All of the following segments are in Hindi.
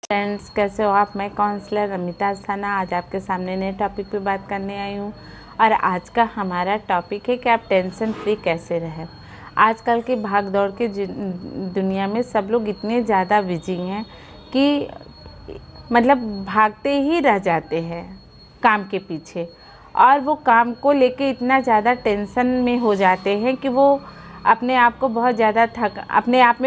फ्रेंड्स, कैसे हो आप। मैं काउंसलर अमिता अस्थाना आज आपके सामने नए टॉपिक पे बात करने आई हूँ। और आज का हमारा टॉपिक है कि आप टेंशन फ्री कैसे रहें। आजकल की भाग दौड़ की दुनिया में सब लोग इतने ज़्यादा बिजी हैं कि मतलब भागते ही रह जाते हैं काम के पीछे, और वो काम को लेके इतना ज़्यादा टेंशन में हो जाते हैं कि वो अपने आप में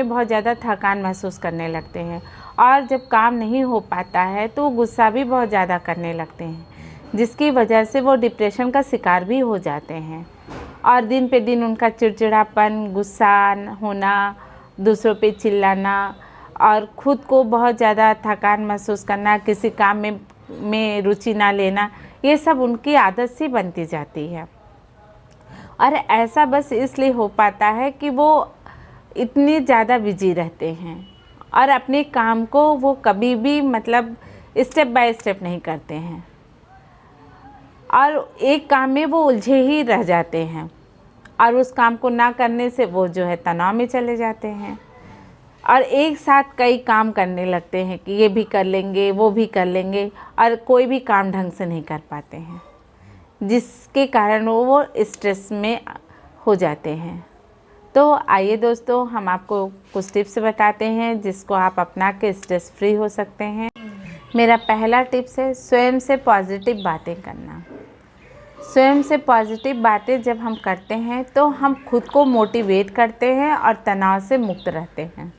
बहुत ज़्यादा थकान महसूस करने लगते हैं। और जब काम नहीं हो पाता है तो वो गुस्सा भी बहुत ज़्यादा करने लगते हैं, जिसकी वजह से वो डिप्रेशन का शिकार भी हो जाते हैं। और दिन पे दिन उनका चिड़चिड़ापन, गुस्सा होना, दूसरों पे चिल्लाना और ख़ुद को बहुत ज़्यादा थकान महसूस करना, किसी काम में रुचि ना लेना, ये सब उनकी आदत सी बनती जाती है। और ऐसा बस इसलिए हो पाता है कि वो इतनी ज़्यादा बिजी रहते हैं और अपने काम को वो कभी भी स्टेप बाय स्टेप नहीं करते हैं, और एक काम में वो उलझे ही रह जाते हैं। और उस काम को ना करने से वो जो है तनाव में चले जाते हैं और एक साथ कई काम करने लगते हैं कि ये भी कर लेंगे, वो भी कर लेंगे, और कोई भी काम ढंग से नहीं कर पाते हैं, जिसके कारण वो स्ट्रेस में हो जाते हैं। तो आइए दोस्तों, हम आपको कुछ टिप्स बताते हैं जिसको आप अपना के स्ट्रेस फ्री हो सकते हैं। मेरा पहला टिप्स है स्वयं से पॉजिटिव बातें करना। स्वयं से पॉजिटिव बातें जब हम करते हैं तो हम खुद को मोटिवेट करते हैं और तनाव से मुक्त रहते हैं,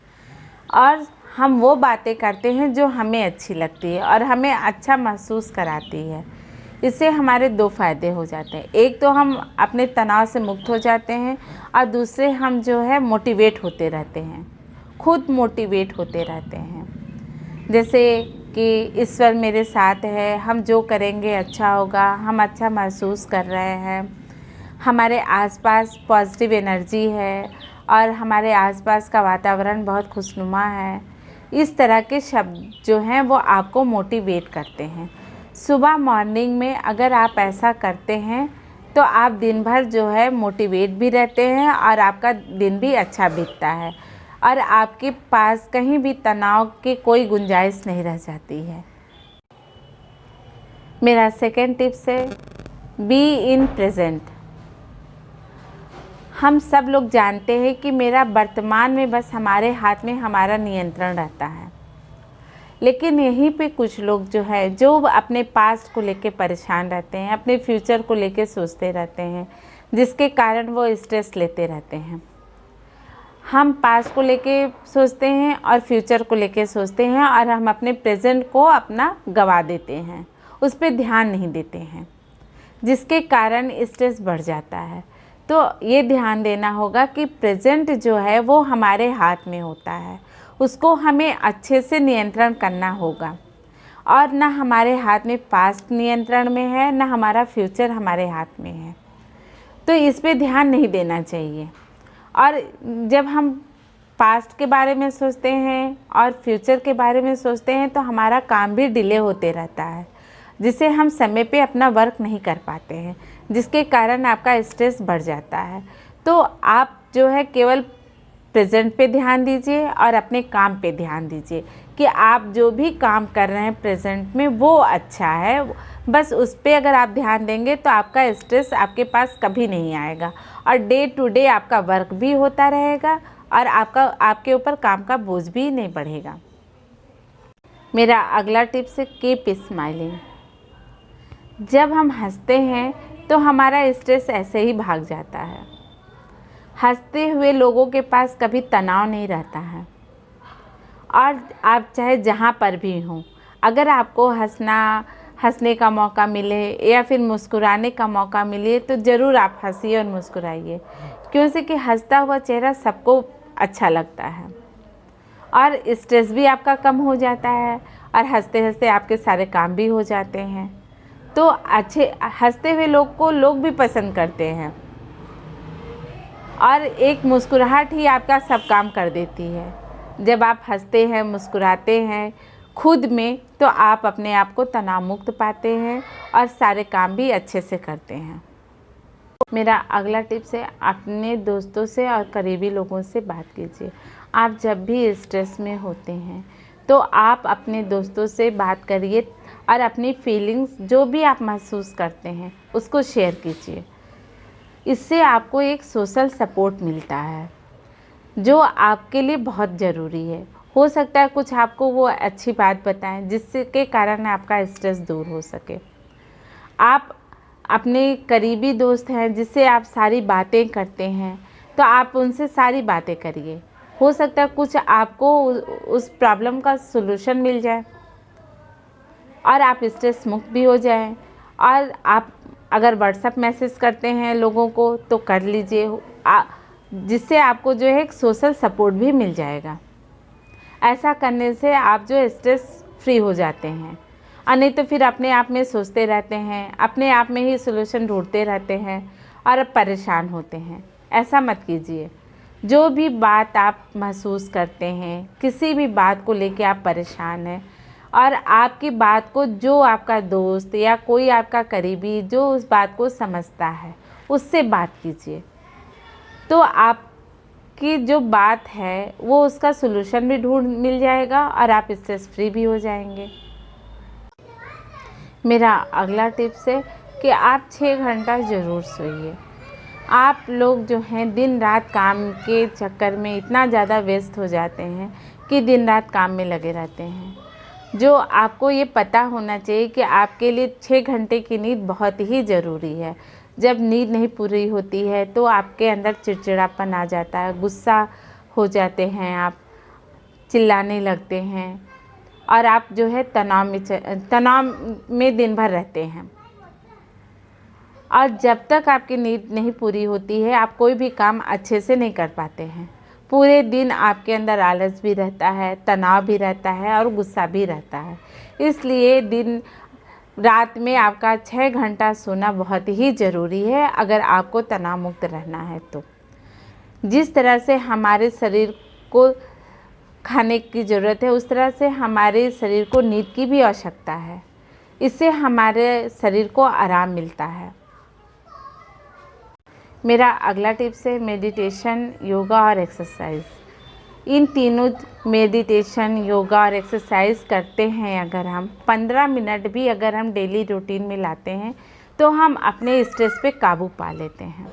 और हम वो बातें करते हैं जो हमें अच्छी लगती है और हमें अच्छा महसूस कराती है। इससे हमारे दो फ़ायदे हो जाते हैं। एक तो हम अपने तनाव से मुक्त हो जाते हैं, और दूसरे हम जो है मोटिवेट होते रहते हैं, खुद मोटिवेट होते रहते हैं। जैसे कि ईश्वर मेरे साथ है, हम जो करेंगे अच्छा होगा, हम अच्छा महसूस कर रहे हैं, हमारे आसपास पॉजिटिव एनर्जी है और हमारे आसपास का वातावरण बहुत खुशनुमा है। इस तरह के शब्द जो हैं वो आपको मोटिवेट करते हैं। सुबह मॉर्निंग में अगर आप ऐसा करते हैं तो आप दिन भर जो है मोटिवेट भी रहते हैं और आपका दिन भी अच्छा बीतता है, और आपके पास कहीं भी तनाव की कोई गुंजाइश नहीं रह जाती है। मेरा सेकंड टिप्स है बी इन प्रेजेंट। हम सब लोग जानते हैं कि मेरा वर्तमान में बस हमारे हाथ में हमारा नियंत्रण रहता है, लेकिन यहीं पे कुछ लोग जो है जो अपने पास्ट को लेके परेशान रहते हैं, अपने फ्यूचर को लेके सोचते रहते हैं, जिसके कारण वो स्ट्रेस लेते रहते हैं। हम पास्ट को लेके सोचते हैं और फ्यूचर को लेके सोचते हैं, और हम अपने प्रेजेंट को अपना गवा देते हैं, उस पर ध्यान नहीं देते हैं, जिसके कारण स्ट्रेस बढ़ जाता है। तो ये ध्यान देना होगा कि प्रेजेंट जो है वो हमारे हाथ में होता है, उसको हमें अच्छे से नियंत्रण करना होगा। और ना हमारे हाथ में पास्ट नियंत्रण में है, ना हमारा फ्यूचर हमारे हाथ में है, तो इस पे ध्यान नहीं देना चाहिए। और जब हम पास्ट के बारे में सोचते हैं और फ्यूचर के बारे में सोचते हैं तो हमारा काम भी डिले होते रहता है, जिससे हम समय पे अपना वर्क नहीं कर पाते हैं, जिसके कारण आपका स्ट्रेस बढ़ जाता है। तो आप जो है केवल प्रेजेंट पे ध्यान दीजिए और अपने काम पे ध्यान दीजिए कि आप जो भी काम कर रहे हैं प्रेजेंट में वो अच्छा है। बस उस पर अगर आप ध्यान देंगे तो आपका स्ट्रेस आपके पास कभी नहीं आएगा, और डे टू डे आपका वर्क भी होता रहेगा और आपके ऊपर काम का बोझ भी नहीं बढ़ेगा। मेरा अगला टिप्स है कीप स्माइलिंग। जब हम हंसते हैं तो हमारा स्ट्रेस ऐसे ही भाग जाता है। हंसते हुए लोगों के पास कभी तनाव नहीं रहता है, और आप चाहे जहाँ पर भी हों, अगर आपको हंसने का मौका मिले या फिर मुस्कुराने का मौका मिले तो ज़रूर आप हंसिए और मुस्कुराइए, क्योंकि कि हंसता हुआ चेहरा सबको अच्छा लगता है, और स्ट्रेस भी आपका कम हो जाता है, और हंसते हंसते आपके सारे काम भी हो जाते हैं। तो अच्छे हंसते हुए लोग को लोग भी पसंद करते हैं, और एक मुस्कुराहट ही आपका सब काम कर देती है। जब आप हंसते हैं, मुस्कुराते हैं खुद में, तो आप अपने आप को तनाव मुक्त पाते हैं और सारे काम भी अच्छे से करते हैं। मेरा अगला टिप्स है अपने दोस्तों से और करीबी लोगों से बात कीजिए। आप जब भी स्ट्रेस में होते हैं तो आप अपने दोस्तों से बात करिए और अपनी फीलिंग्स जो भी आप महसूस करते हैं उसको शेयर कीजिए। इससे आपको एक सोशल सपोर्ट मिलता है जो आपके लिए बहुत ज़रूरी है। हो सकता है कुछ आपको वो अच्छी बात बताएं जिससे के कारण आपका स्ट्रेस दूर हो सके। आप अपने करीबी दोस्त हैं जिससे आप सारी बातें करते हैं, तो आप उनसे सारी बातें करिए। हो सकता है कुछ आपको उस प्रॉब्लम का सॉल्यूशन मिल जाए और आप स्ट्रेस मुक्त भी हो जाएं। और आप अगर व्हाट्सएप मैसेज करते हैं लोगों को तो कर लीजिए, जिससे आपको जो है एक सोशल सपोर्ट भी मिल जाएगा। ऐसा करने से आप जो स्ट्रेस फ्री हो जाते हैं, और नहीं तो फिर अपने आप में सोचते रहते हैं, अपने आप में ही सॉल्यूशन ढूंढते रहते हैं और परेशान होते हैं। ऐसा मत कीजिए। जो भी बात आप महसूस करते हैं, किसी भी बात को लेके आप परेशान हैं और आपकी बात को जो आपका दोस्त या कोई आपका करीबी जो उस बात को समझता है उससे बात कीजिए, तो आपकी जो बात है वो उसका सॉल्यूशन भी मिल जाएगा और आप स्ट्रेस फ्री भी हो जाएंगे। मेरा अगला टिप्स है कि आप 6 घंटा ज़रूर सोइए। आप लोग जो हैं दिन रात काम के चक्कर में इतना ज़्यादा व्यस्त हो जाते हैं कि दिन रात काम में लगे रहते हैं। जो आपको ये पता होना चाहिए कि आपके लिए 6 घंटे की नींद बहुत ही ज़रूरी है। जब नींद नहीं पूरी होती है तो आपके अंदर चिड़चिड़ापन आ जाता है, गुस्सा हो जाते हैं, आप चिल्लाने लगते हैं और आप जो है तनाव में दिन भर रहते हैं। और जब तक आपकी नींद नहीं पूरी होती है आप कोई भी काम अच्छे से नहीं कर पाते हैं। पूरे दिन आपके अंदर आलस भी रहता है, तनाव भी रहता है और गुस्सा भी रहता है। इसलिए दिन रात में आपका 6 घंटा सोना बहुत ही ज़रूरी है अगर आपको तनाव मुक्त रहना है तो। जिस तरह से हमारे शरीर को खाने की ज़रूरत है उस तरह से हमारे शरीर को नींद की भी आवश्यकता है। इससे हमारे शरीर को आराम मिलता है। मेरा अगला टिप्स है मेडिटेशन, योगा और एक्सरसाइज। इन तीनों मेडिटेशन, योगा और एक्सरसाइज करते हैं अगर हम 15 मिनट भी अगर हम डेली रूटीन में लाते हैं तो हम अपने स्ट्रेस पे काबू पा लेते हैं।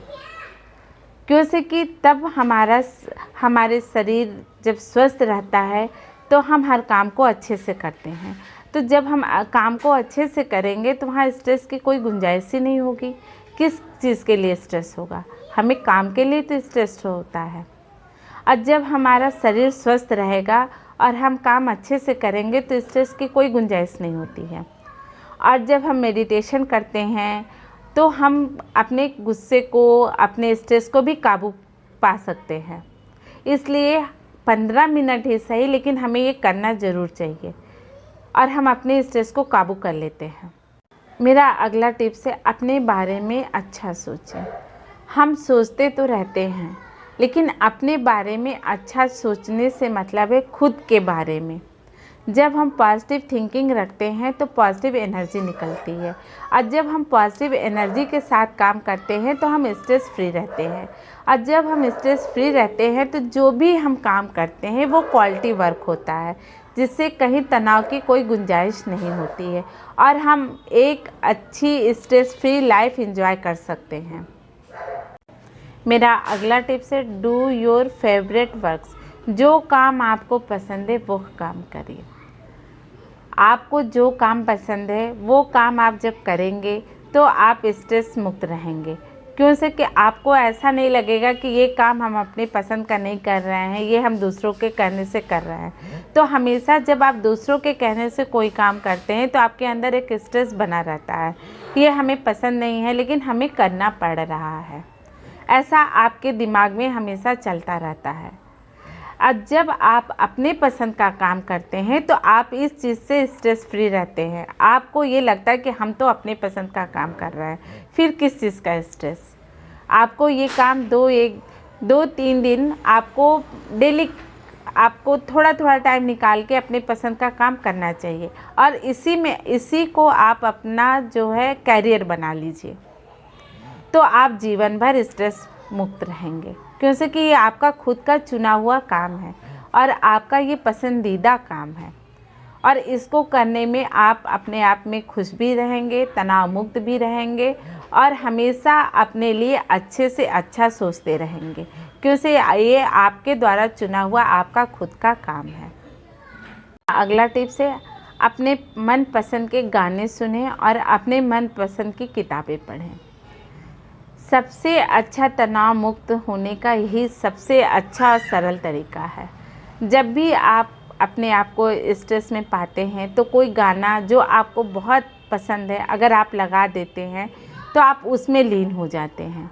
क्योंकि कि तब हमारे शरीर जब स्वस्थ रहता है तो हम हर काम को अच्छे से करते हैं। तो जब हम काम को अच्छे से करेंगे तो वहाँ स्ट्रेस की कोई गुंजाइश ही नहीं होगी। किस चीज़ के लिए स्ट्रेस होगा? हमें काम के लिए तो स्ट्रेस होता है। और जब हमारा शरीर स्वस्थ रहेगा और हम काम अच्छे से करेंगे तो स्ट्रेस की कोई गुंजाइश नहीं होती है। और जब हम मेडिटेशन करते हैं तो हम अपने गुस्से को, अपने स्ट्रेस को भी काबू पा सकते हैं। इसलिए 15 मिनट ही सही लेकिन हमें ये करना ज़रूर चाहिए और हम अपने स्ट्रेस को काबू कर लेते हैं। मेरा अगला टिप्स है अपने बारे में अच्छा सोचें। हम सोचते तो रहते हैं लेकिन अपने बारे में अच्छा सोचने से मतलब है खुद के बारे में। जब हम पॉजिटिव थिंकिंग रखते हैं तो पॉजिटिव एनर्जी निकलती है और जब हम पॉजिटिव एनर्जी के साथ काम करते हैं तो हम स्ट्रेस फ्री रहते हैं। और जब हम स्ट्रेस फ्री रहते हैं तो जो भी हम काम करते हैं वो क्वालिटी वर्क होता है, जिससे कहीं तनाव की कोई गुंजाइश नहीं होती है और हम एक अच्छी स्ट्रेस फ्री लाइफ एंजॉय कर सकते हैं। मेरा अगला टिप्स है डू योर फेवरेट वर्क्स। जो काम आपको पसंद है वो काम करिए। आपको जो काम पसंद है वो काम आप जब करेंगे तो आप स्ट्रेस मुक्त रहेंगे। क्यों से कि आपको ऐसा नहीं लगेगा कि ये काम हम अपनी पसंद का नहीं कर रहे हैं, ये हम दूसरों के कहने से कर रहे हैं। तो हमेशा जब आप दूसरों के कहने से कोई काम करते हैं तो आपके अंदर एक स्ट्रेस बना रहता है, ये हमें पसंद नहीं है लेकिन हमें करना पड़ रहा है। ऐसा आपके दिमाग में हमेशा चलता रहता है। और जब आप अपने पसंद का काम करते हैं तो आप इस चीज़ से स्ट्रेस फ्री रहते हैं। आपको ये लगता है कि हम तो अपने पसंद का काम कर रहे हैं, फिर किस चीज़ का स्ट्रेस। आपको ये काम 2-3 दिन आपको डेली आपको थोड़ा थोड़ा टाइम निकाल के अपने पसंद का काम करना चाहिए और इसी को आप अपना जो है कैरियर बना लीजिए, तो आप जीवन भर स्ट्रेस मुक्त रहेंगे। क्योंकि ये आपका खुद का चुना हुआ काम है और आपका ये पसंदीदा काम है। और इसको करने में आप अपने आप में खुश भी रहेंगे, तनाव मुक्त भी रहेंगे और हमेशा अपने लिए अच्छे से अच्छा सोचते रहेंगे, क्योंकि ये आपके द्वारा चुना हुआ आपका खुद का काम है। अगला टिप्स है, अपने मनपसंद के गाने सुनें और अपने मनपसंद की किताबें पढ़ें। सबसे अच्छा तनाव मुक्त होने का यही सबसे अच्छा और सरल तरीका है। जब भी आप अपने आप को स्ट्रेस में पाते हैं तो कोई गाना जो आपको बहुत पसंद है अगर आप लगा देते हैं तो आप उसमें लीन हो जाते हैं,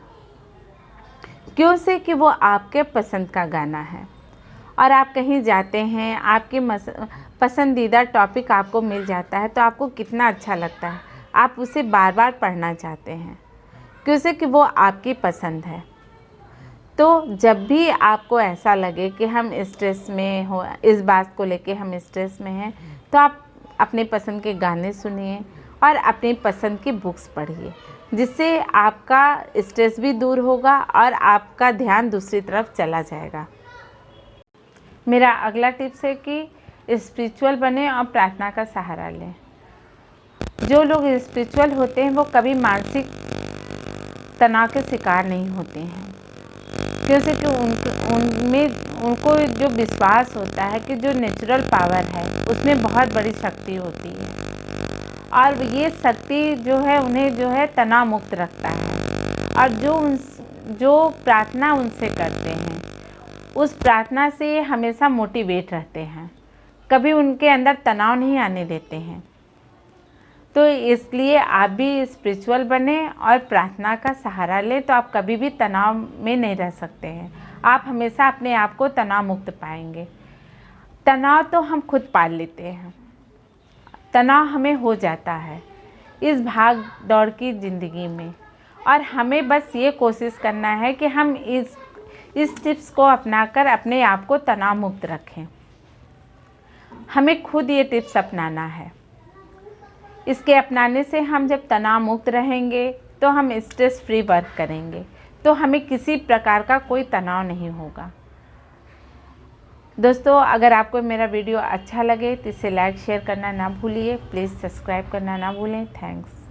क्यों से कि वो आपके पसंद का गाना है। और आप कहीं जाते हैं, आपके पसंदीदा टॉपिक आपको मिल जाता है तो आपको कितना अच्छा लगता है, आप उसे बार बार पढ़ना चाहते हैं, क्यों से कि वो आपकी पसंद है। तो जब भी आपको ऐसा लगे कि हम स्ट्रेस में हो, इस बात को लेके हम स्ट्रेस में हैं, तो आप अपने पसंद के गाने सुनिए और अपनी पसंद की बुक्स पढ़िए, जिससे आपका स्ट्रेस भी दूर होगा और आपका ध्यान दूसरी तरफ चला जाएगा। मेरा अगला टिप्स है कि स्पिरिचुअल बने और प्रार्थना का सहारा लें। जो लोग स्पिरिचुअल होते हैं वो कभी मानसिक तनाव के शिकार नहीं होते हैं, क्योंकि उनको जो विश्वास होता है कि जो नेचुरल पावर है उसमें बहुत बड़ी शक्ति होती है और ये शक्ति जो है उन्हें जो है तनाव मुक्त रखता है। और जो प्रार्थना उनसे करते हैं उस प्रार्थना से हमेशा मोटिवेट रहते हैं, कभी उनके अंदर तनाव नहीं आने देते हैं। तो इसलिए आप भी स्पिरिचुअल बने और प्रार्थना का सहारा लें, तो आप कभी भी तनाव में नहीं रह सकते हैं। आप हमेशा अपने आप को तनाव मुक्त पाएंगे। तनाव तो हम खुद पाल लेते हैं, तनाव हमें हो जाता है इस भाग दौड़ की ज़िंदगी में, और हमें बस ये कोशिश करना है कि हम इस टिप्स को अपनाकर अपने आप को तनाव मुक्त रखें। हमें खुद ये टिप्स अपनाना है। इसके अपनाने से हम जब तनाव मुक्त रहेंगे तो हम स्ट्रेस फ्री वर्क करेंगे, तो हमें किसी प्रकार का कोई तनाव नहीं होगा। दोस्तों, अगर आपको मेरा वीडियो अच्छा लगे तो इसे लाइक शेयर करना ना भूलिए। प्लीज़ सब्सक्राइब करना ना भूलें। थैंक्स।